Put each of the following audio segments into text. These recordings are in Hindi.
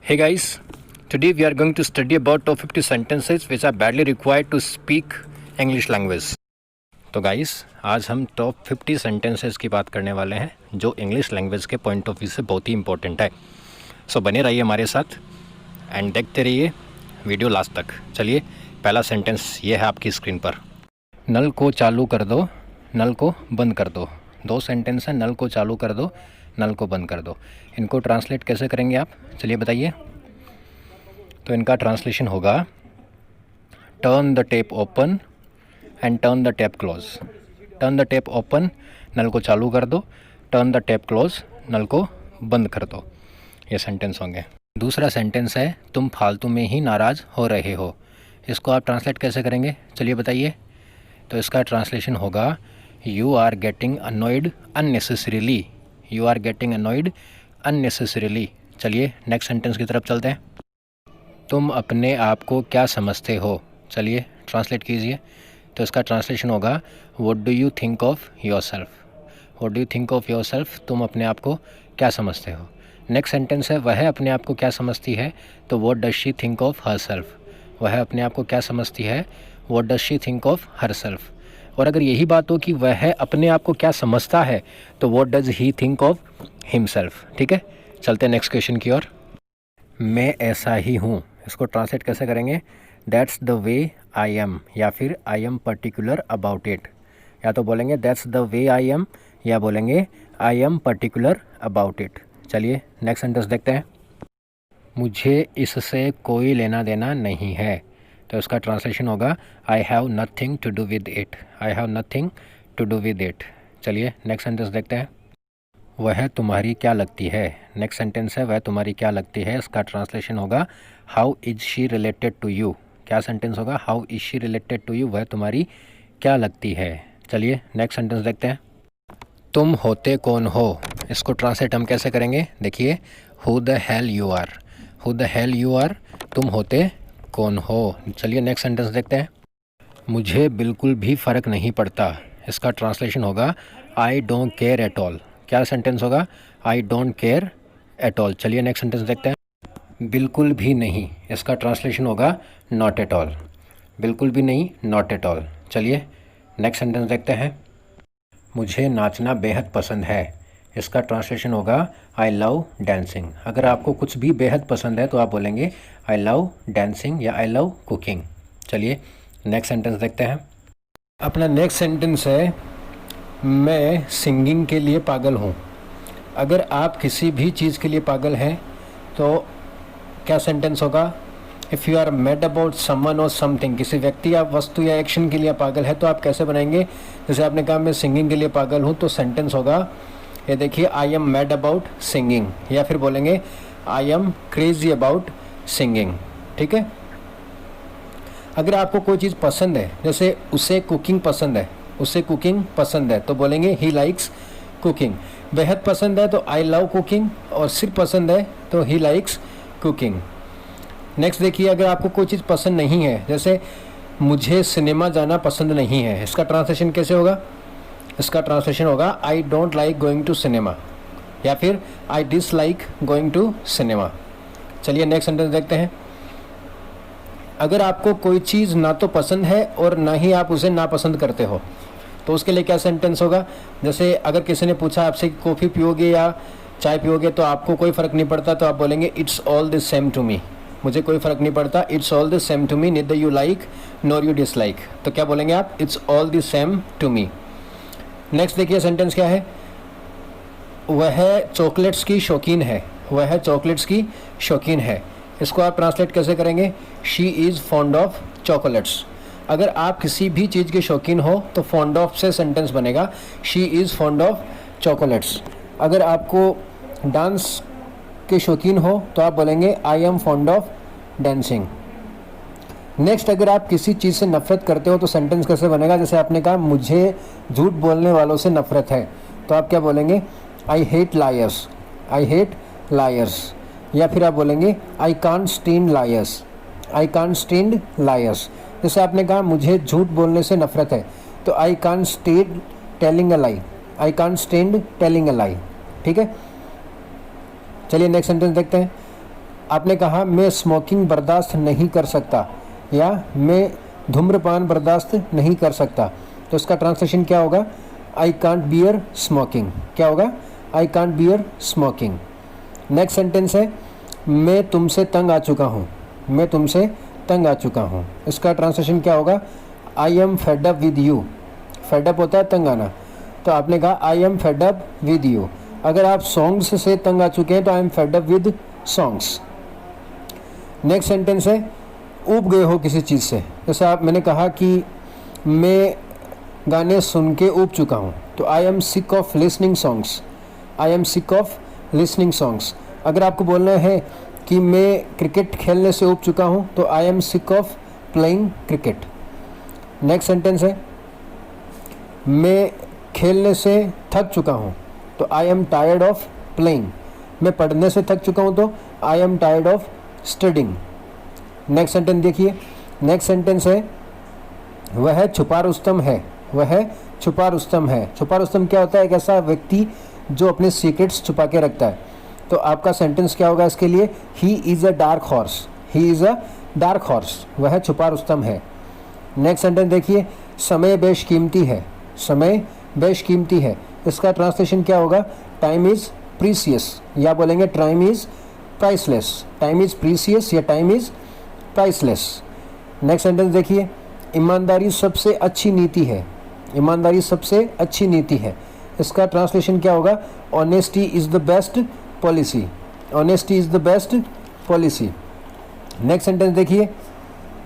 Hey guys, today we are going to study about top 50 sentences which are badly required to speak English language. तो गाइस आज हम टॉप 50 सेंटेंसेस की बात करने वाले हैं जो इंग्लिश लैंग्वेज के पॉइंट ऑफ व्यू से बहुत ही इंपॉर्टेंट है. सो बने रहिए हमारे साथ एंड देखते रहिए वीडियो लास्ट तक. चलिए पहला सेंटेंस ये है आपकी स्क्रीन पर. नल को चालू कर दो, नल को बंद कर दो. दो सेंटेंस हैं, नल को चालू कर दो, नल को बंद कर दो. इनको ट्रांसलेट कैसे करेंगे आप, चलिए बताइए. तो इनका ट्रांसलेशन होगा turn the tap open and turn the tap close. Turn the tap open, नल को चालू कर दो. टर्न द टेप क्लोज, नल को बंद कर दो. ये सेंटेंस होंगे. दूसरा सेंटेंस है तुम फालतू में ही नाराज़ हो रहे हो. इसको आप ट्रांसलेट कैसे करेंगे, चलिए बताइए. तो इसका ट्रांसलेशन होगा you are getting annoyed unnecessarily. You are getting annoyed unnecessarily. चलिए नेक्स्ट सेंटेंस की तरफ चलते हैं. तुम अपने आप को क्या समझते हो. चलिए ट्रांसलेट कीजिए. तो इसका ट्रांसलेशन होगा what do you think of your self. What do you think of your self, तुम अपने आप को क्या समझते हो. नेक्स्ट सेंटेंस है वह अपने आप को क्या समझती है. तो what does she think of her self. वह अपने आप को क्या समझती है, what does she think of her self. और अगर यही बात हो कि वह अपने आप को क्या समझता है तो what does he think of himself. ठीक है, चलते हैं नेक्स्ट क्वेश्चन की ओर. मैं ऐसा ही हूँ, इसको ट्रांसलेट कैसे करेंगे. That's the way I am या फिर I am particular about it. या तो बोलेंगे that's the way I am या बोलेंगे I am particular about it. चलिए नेक्स्ट सेंटेंस देखते हैं. मुझे इससे कोई लेना देना नहीं है. तो इसका ट्रांसलेशन होगा I have nothing to do with it. I have nothing to do with it. चलिए नेक्स्ट सेंटेंस देखते हैं. वह तुम्हारी क्या लगती है. नेक्स्ट सेंटेंस है वह तुम्हारी क्या लगती है. इसका ट्रांसलेशन होगा how is she related to you. क्या सेंटेंस होगा, how is she related to you, वह तुम्हारी क्या लगती है. चलिए नेक्स्ट सेंटेंस देखते हैं. तुम होते कौन हो. इसको ट्रांसलेट हम कैसे करेंगे, देखिए. Who the hell you are. Who the hell you are, तुम होते कौन हो. चलिए नेक्स्ट सेंटेंस देखते हैं. मुझे बिल्कुल भी फ़र्क नहीं पड़ता. इसका ट्रांसलेशन होगा I don't care at all. क्या सेंटेंस होगा, I don't care at all. चलिए नेक्स्ट सेंटेंस देखते हैं. बिल्कुल भी नहीं, इसका ट्रांसलेशन होगा नॉट एट ऑल. बिल्कुल भी नहीं, नॉट एट ऑल. चलिए नेक्स्ट सेंटेंस देखते हैं. मुझे नाचना बेहद पसंद है. इसका ट्रांसलेशन होगा आई लव डांसिंग. अगर आपको कुछ भी बेहद पसंद है तो आप बोलेंगे आई लव डांसिंग या आई लव कुकिंग. चलिए नेक्स्ट सेंटेंस देखते हैं. अपना नेक्स्ट सेंटेंस है मैं सिंगिंग के लिए पागल हूँ. अगर आप किसी भी चीज़ के लिए पागल हैं तो क्या सेंटेंस होगा. If you are mad about someone or something, किसी व्यक्ति या वस्तु या एक्शन के लिए पागल है तो आप कैसे बनाएंगे. जैसे आपने कहा मैं सिंगिंग के लिए पागल हूँ, तो सेंटेंस होगा ये देखिए I am mad about singing. या फिर बोलेंगे I am crazy about singing. ठीक है. अगर आपको कोई चीज़ पसंद है, जैसे उसे कुकिंग पसंद है, उसे कुकिंग पसंद है तो बोलेंगे ही लाइक्स कुकिंग. बेहद पसंद है तो आई लव कुकिंग, और सिर्फ पसंद है तो ही लाइक्स कुकिंग. नेक्स्ट देखिए, अगर आपको कोई चीज़ पसंद नहीं है, जैसे मुझे सिनेमा जाना पसंद नहीं है, इसका ट्रांसलेशन कैसे होगा. इसका ट्रांसलेशन होगा I don't like going to cinema या फिर I dislike going to cinema. चलिए नेक्स्ट सेंटेंस देखते हैं. अगर आपको कोई चीज़ ना तो पसंद है और ना ही आप उसे नापसंद करते हो तो उसके लिए क्या सेंटेंस होगा. जैसे अगर किसी ने पूछा आपसे कॉफ़ी पियोगे या चाय पियोगे तो आपको कोई फ़र्क नहीं पड़ता तो आप बोलेंगे it's all the same to me. मुझे कोई फ़र्क नहीं पड़ता, it's all the same to me, neither you like nor you dislike. तो क्या बोलेंगे आप, it's all the same to me. Next देखिए सेंटेंस क्या है. वह चॉकलेट्स की शौकीन है. वह चॉकलेट्स की शौकीन है. इसको आप ट्रांसलेट कैसे करेंगे. She is fond of chocolates. अगर आप किसी भी चीज़ के शौकीन हो तो फॉन्ड ऑफ से सेंटेंस बनेगा she is fond of chocolates. अगर आपको डांस के शौकीन हो तो आप बोलेंगे I am fond of dancing. Next, अगर आप किसी चीज़ से नफरत करते हो तो सेंटेंस कैसे बनेगा. जैसे आपने कहा मुझे झूठ बोलने वालों से नफरत है तो आप क्या बोलेंगे I hate lawyers. I hate lawyers. या फिर आप बोलेंगे आई can't stand lawyers. I can't stand lawyers. जैसे आपने कहा मुझे झूठ बोलने से नफरत है तो I can't stand telling a lie. I can't stand telling a lie. ठीक है. चलिए नेक्स्ट सेंटेंस देखते हैं. आपने कहा मैं स्मोकिंग बर्दाश्त नहीं कर सकता या मैं धूम्रपान बर्दाश्त नहीं कर सकता, तो इसका ट्रांसलेशन क्या होगा? I can't beer smoking. क्या होगा? I can't beer smoking. Next sentence है मैं तुमसे तंग आ चुका हूँ। मैं तुमसे तंग आ चुका हूँ, इसका ट्रांसलेशन क्या होगा? I am fed up with you. Fed up होता है तंग आना, तो आपने कहा I am fed up with you. अगर आप सॉन्ग्स से तंग आ चुके हैं तो I am fed up with songs. Next sentence है ऊब गए हो किसी चीज़ से। जैसे मैंने कहा कि मैं गाने सुन के ऊब चुका हूँ, तो I am sick of listening songs. I am sick of listening songs. अगर आपको बोलना है कि मैं क्रिकेट खेलने से ऊब चुका हूँ, तो I am sick of playing cricket. Next sentence है मैं खेलने से थक चुका हूँ, तो I am tired of playing. मैं पढ़ने से थक चुका हूँ, तो I am tired of studying. Next sentence देखिए। नेक्स्ट सेंटेंस है वह छुपा रुस्तम है। वह छुपा रुस्तम है। छुपा रुस्तम क्या होता है? एक ऐसा व्यक्ति जो अपने सीक्रेट्स छुपा के रखता है। तो आपका सेंटेंस क्या होगा इसके लिए? He is a dark horse. He is a dark horse. वह छुपा रुस्तम है। नेक्स्ट सेंटेंस देखिए समय बेशकीमती है। समय बेशकीमती है, इसका ट्रांसलेशन क्या होगा? टाइम इज़ प्रीसियस, या बोलेंगे time is priceless. Time is precious या time is priceless. Next sentence देखिए ईमानदारी सबसे अच्छी नीति है। ईमानदारी सबसे अच्छी नीति है, इसका ट्रांसलेशन क्या होगा? Honesty is the best policy. Honesty is the best policy. Next sentence देखिए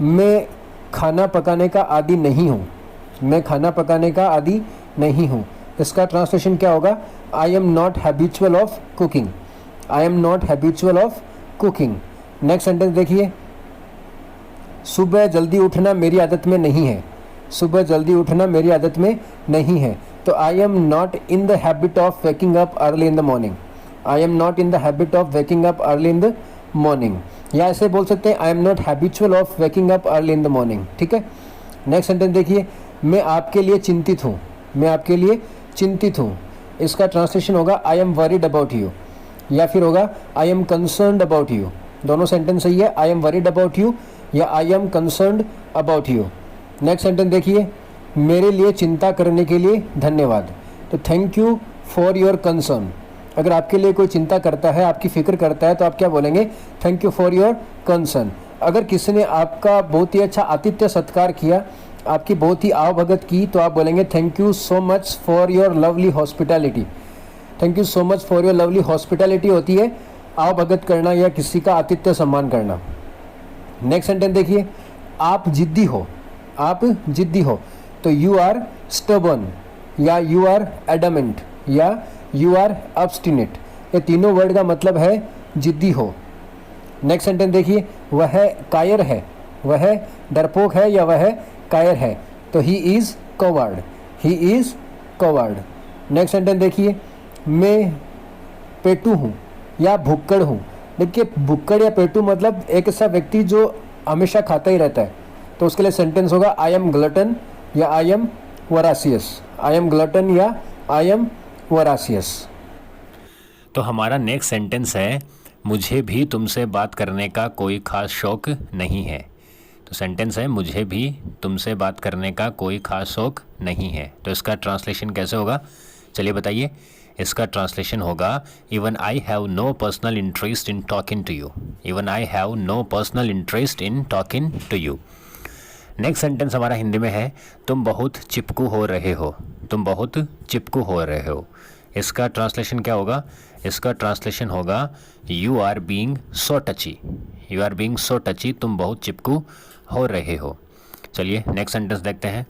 मैं खाना पकाने का आदी नहीं हूँ। मैं खाना पकाने का आदी नहीं हूँ, इसका ट्रांसलेशन क्या होगा? I am not habitual of cooking. I am not habitual of cooking. Next sentence देखिए सुबह जल्दी उठना मेरी आदत में नहीं है। सुबह जल्दी उठना मेरी आदत में नहीं है, तो I am not in the habit of waking up early in the morning. I am not in the habit of waking up early in the morning, या ऐसे बोल सकते हैं I am not habitual of waking up early in the morning. ठीक है। नेक्स्ट सेंटेंस देखिए मैं आपके लिए चिंतित हूँ। मैं आपके लिए चिंतित हूँ, इसका ट्रांसलेशन होगा I am worried about you, या फिर होगा I am concerned about you. दोनों सेंटेंस सही है, I am worried about you या I am concerned about you. Next sentence देखिए मेरे लिए चिंता करने के लिए धन्यवाद, तो thank you for your concern. अगर आपके लिए कोई चिंता करता है, आपकी फिक्र करता है, तो आप क्या बोलेंगे? Thank you for your concern. अगर किसी ने आपका बहुत ही अच्छा आतिथ्य सत्कार किया, आपकी बहुत ही आवभगत की, तो आप बोलेंगे thank you so much for your lovely hospitality. Thank you so much for your lovely hospitality होती है आवभगत करना या किसी का आतिथ्य सम्मान करना। नेक्स्ट सेंटेंस देखिए आप जिद्दी हो। आप जिद्दी हो, तो यू आर स्टबर्न या यू आर एडमेंट या यू आर ऑब्स्टिनेट। ये तीनों वर्ड का मतलब है जिद्दी हो। नेक्स्ट सेंटेंस देखिए वह कायर है। वह डरपोक है या वह कायर है, तो he is covered. He is covered. Next sentence देखिए मैं पेटू हूँ या भुक्कड़ हूँ। देखिए भुक्कड़ या पेटू मतलब एक ऐसा व्यक्ति जो हमेशा खाता ही रहता है, तो उसके लिए सेंटेंस होगा आई एम ग्लटन या I am voracious. I am glutton या आई एम वरासियस। तो हमारा नेक्स्ट सेंटेंस है मुझे भी तुमसे बात करने का कोई ख़ास शौक़ नहीं है। तो सेंटेंस है मुझे भी तुमसे बात करने का कोई ख़ास शौक़ नहीं है, तो इसका ट्रांसलेशन कैसे होगा? चलिए बताइए। इसका ट्रांसलेशन होगा even I have no personal interest in talking to you. Even I have no personal interest in talking to you. Next sentence हमारा हिंदी में है तुम बहुत चिपकू हो रहे हो। तुम बहुत चिपकू हो रहे हो, इसका ट्रांसलेशन क्या होगा? इसका ट्रांसलेशन होगा you are being so touchy. You are being so touchy, तुम बहुत चिपकू हो रहे हो। चलिए नेक्स्ट सेंटेंस देखते हैं।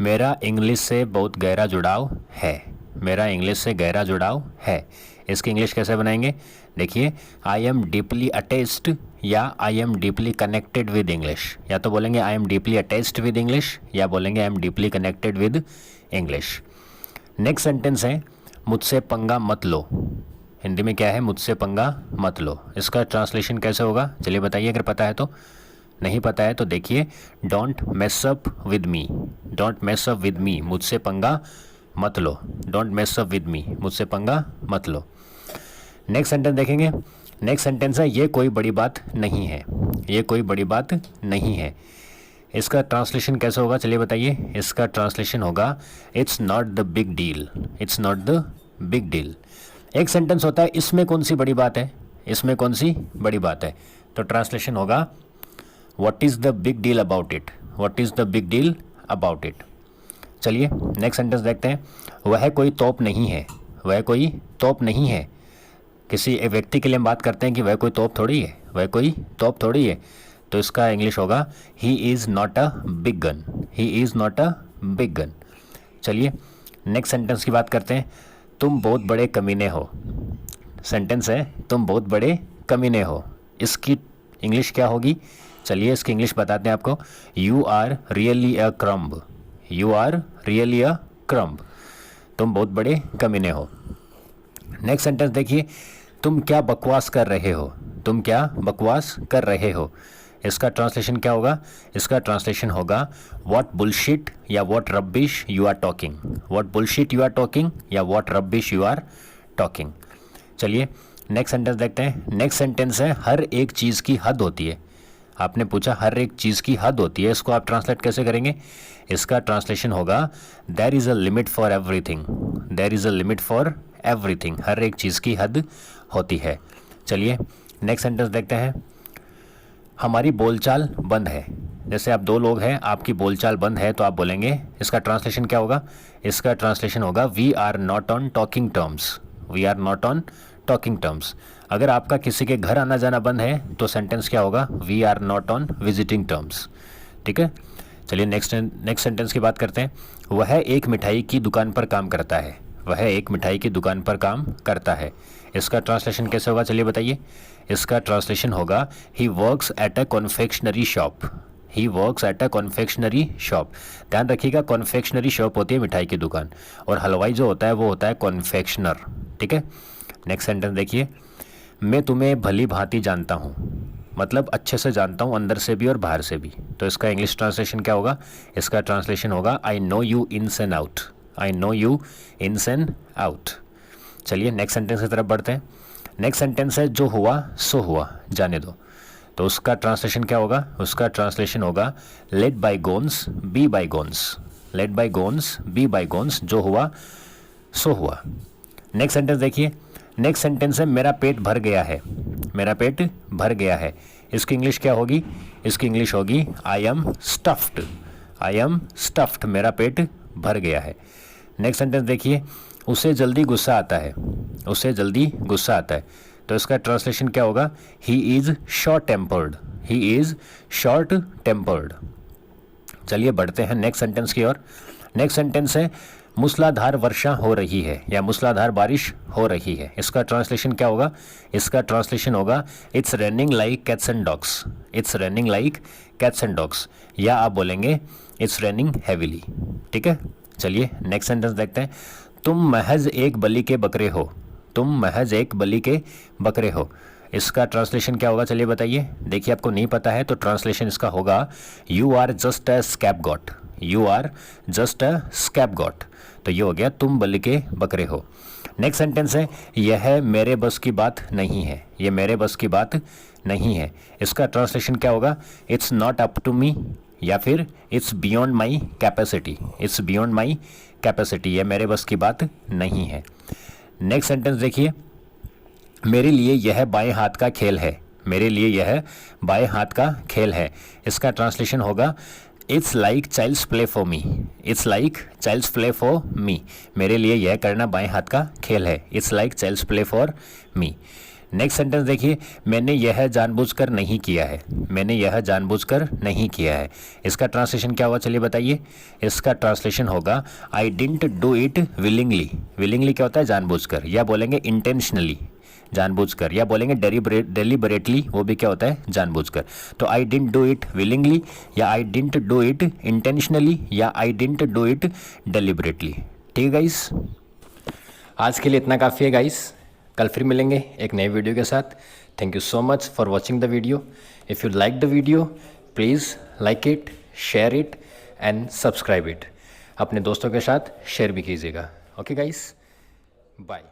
मेरा इंग्लिश से बहुत गहरा जुड़ाव है। मेरा इंग्लिश से गहरा जुड़ाव है, इसकी इंग्लिश कैसे बनाएंगे? देखिए आई एम डीपली अटैच्ड या I am deeply connected with English. या तो बोलेंगे I am deeply attached with English या बोलेंगे I am deeply connected with English. Next sentence है मुझसे पंगा मत लो। हिंदी में क्या है? मुझसे पंगा मत लो, इसका ट्रांसलेशन कैसे होगा? चलिए बताइए अगर पता है तो। नहीं पता है तो देखिए don't mess up with me. Don't mess up with me, मुझसे पंगा मत लो। Don't mess up with me, मुझसे पंगा मत लो। नेक्स्ट सेंटेंस देखेंगे नेक्स्ट सेंटेंस है ये कोई बड़ी बात नहीं है, ये कोई बड़ी बात नहीं है। इसका ट्रांसलेशन कैसे होगा चलिए बताइए। इसका ट्रांसलेशन होगा it's not the big deal, it's not the big deal. एक सेंटेंस होता है इसमें कौन सी बड़ी बात है, इसमें कौन सी बड़ी बात है, तो ट्रांसलेशन होगा what is the big deal about it, what is the big deal about it. चलिए नेक्स्ट सेंटेंस देखते हैं। वह कोई तोप नहीं है, वह कोई तोप नहीं है। किसी एक व्यक्ति के लिए हम बात करते हैं कि वह कोई तोप थोड़ी है, वह कोई तोप थोड़ी है, तो इसका इंग्लिश होगा he is not a big gun, he is not a big gun. चलिए नेक्स्ट सेंटेंस की बात करते हैं। तुम बहुत बड़े कमीने हो। सेंटेंस है तुम बहुत बड़े कमीने हो, इसकी इंग्लिश क्या होगी चलिए इसकी इंग्लिश बताते हैं आपको। You are really a crumb, you are really a crumb, तुम बहुत बड़े कमीने हो। नेक्स्ट सेंटेंस देखिए, तुम क्या बकवास कर रहे हो, तुम क्या बकवास कर रहे हो। इसका ट्रांसलेशन क्या होगा, इसका ट्रांसलेशन होगा व्हाट बुलशिट या what rubbish you are talking, what bullshit you are talking या what rubbish you are talking. चलिए नेक्स्ट सेंटेंस देखते हैं। नेक्स्ट सेंटेंस है हर एक चीज़ की हद होती है। आपने पूछा हर एक चीज़ की हद होती है, इसको आप ट्रांसलेट कैसे करेंगे। इसका ट्रांसलेशन होगा there is a limit for everything, there is a limit for everything, हर एक चीज़ की हद होती है। चलिए नेक्स्ट सेंटेंस देखते हैं। हमारी बोलचाल बंद है। जैसे आप दो लोग हैं, आपकी बोलचाल बंद है, तो आप बोलेंगे, इसका ट्रांसलेशन क्या होगा, इसका ट्रांसलेशन होगा we are not on talking terms, we are not on talking terms. अगर आपका किसी के घर आना जाना बंद है तो सेंटेंस क्या होगा, we are not on visiting terms. ठीक है, चलिए नेक्स्ट सेंटेंस की बात करते हैं। वह एक मिठाई की दुकान पर काम करता है, वह एक मिठाई की दुकान पर काम करता है। इसका ट्रांसलेशन कैसे होगा चलिए बताइए। इसका ट्रांसलेशन होगा he works at a confectionery shop, he works at a confectionery shop. ध्यान रखिएगा कॉन्फेक्शनरी शॉप होती है मिठाई की दुकान, और हलवाई जो होता है वो होता है कॉन्फेक्शनर। ठीक है, नेक्स्ट सेंटेंस देखिए। मैं तुम्हें भली भांति जानता हूँ, मतलब अच्छे से जानता हूँ, अंदर से भी और बाहर से भी। तो इसका इंग्लिश ट्रांसलेशन क्या होगा, इसका ट्रांसलेशन होगा I know you ins and out, I know you ins and out. चलिए नेक्स्ट सेंटेंस की तरफ बढ़ते हैं। नेक्स्ट सेंटेंस है जो हुआ सो हुआ, जाने दो। तो उसका ट्रांसलेशन क्या होगा, उसका ट्रांसलेशन होगा let bygones be bygones, let bygones be bygones, जो हुआ सो हुआ। नेक्स्ट सेंटेंस देखिए। नेक्स्ट सेंटेंस है मेरा पेट भर गया है, मेरा पेट भर गया है। इसकी इंग्लिश क्या होगी, इसकी इंग्लिश होगी I am stuffed, I am stuffed, मेरा पेट भर गया है। नेक्स्ट सेंटेंस देखिए। उसे जल्दी गुस्सा आता है, उसे जल्दी गुस्सा आता है। तो इसका ट्रांसलेशन क्या होगा, he is short tempered, he is short tempered. चलिए बढ़ते हैं नेक्स्ट सेंटेंस की ओर। नेक्स्ट सेंटेंस है मूसलाधार वर्षा हो रही है या मूसलाधार बारिश हो रही है। इसका ट्रांसलेशन क्या होगा, इसका ट्रांसलेशन होगा it's running like cats and dogs, it's running like cats and dogs, या आप बोलेंगे इट्स रनिंग हैविली। ठीक है, चलिए नेक्स्ट सेंटेंस देखते हैं। तुम महज एक बलि के बकरे हो, तुम महज एक बलि के बकरे हो। इसका ट्रांसलेशन क्या होगा चलिए बताइए। देखिए आपको नहीं पता है तो ट्रांसलेशन इसका होगा you are just a scapegoat, you are just a scapegoat. तो ये हो गया तुम बलि के बकरे हो। नेक्स्ट सेंटेंस है यह मेरे बस की बात नहीं है, ये मेरे बस की बात नहीं है। इसका ट्रांसलेशन क्या होगा, it's not up to me, या फिर it's beyond my capacity, it's beyond my capacity, ये मेरे बस की बात नहीं है। नेक्स्ट सेंटेंस देखिए। मेरे लिए यह बाएं हाथ का खेल है, मेरे लिए यह बाएं हाथ का खेल है। इसका ट्रांसलेशन होगा it's like child's play for me, it's like child's play for me, मेरे लिए यह करना बाएं हाथ का खेल है, it's like child's play for me. Next sentence देखिए। मैंने यह जानबूझकर नहीं किया है, मैंने यह जानबूझकर नहीं किया है। इसका ट्रांसलेशन क्या होगा चलिए बताइए। इसका ट्रांसलेशन होगा आई didn't do it willingly, willingly क्या होता है जानबूझकर, या बोलेंगे इंटेंशनली जानबूझकर, या बोलेंगे डेलिबरेटली, वो भी क्या होता है जानबूझकर। तो I didn't do it willingly, या I didn't do it intentionally, या I didn't do it deliberately. ठीक है गाइस, आज के लिए इतना काफ़ी है गाइस। कल फिर मिलेंगे एक नए वीडियो के साथ। Thank you so much for watching the video. If you like the video please like it, share it and subscribe it. अपने दोस्तों के साथ शेयर भी कीजिएगा। Okay guys, bye.